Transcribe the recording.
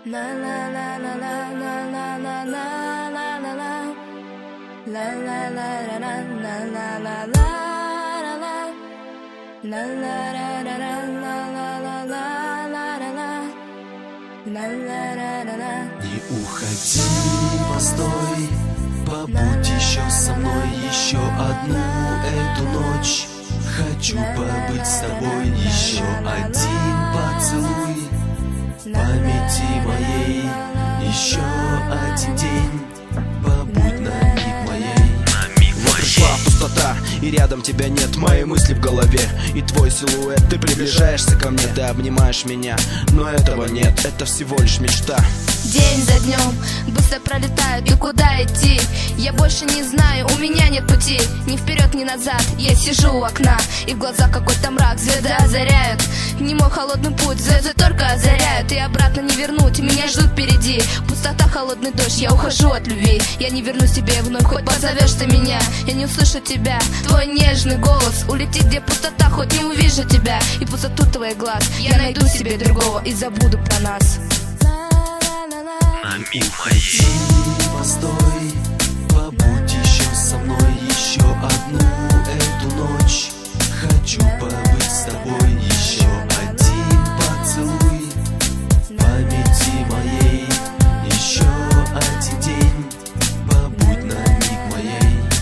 Не уходи, постой, побудь еще со мной еще одну эту ночь. Хочу побыть с тобой еще один поцелуй. Памяти моей еще один день. Побудь на миг моей. Вот пришла пустота, и рядом тебя нет. Мои мысли в голове и твой силуэт. Ты приближаешься ко мне, ты обнимаешь меня, но этого нет, это всего лишь мечта. День за днем быстро пролетают, и куда идти? Я больше не знаю, у меня нет пути. Ни вперед, ни назад, я сижу у окна, и в глазах какой-то мрак, звезды озаряют. Не мой холодный путь, звезды только озаряют. И обратно не вернуть, меня ждут впереди. Пустота, холодный дождь, я ухожу от любви. Я не вернусь тебе вновь, хоть позовешь ты меня. Я не услышу тебя, твой нежный голос улетит, где пустота, хоть не увижу тебя. И пустоту твоих глаз, я найду себе другого и забуду про нас. На миг моей. Постой,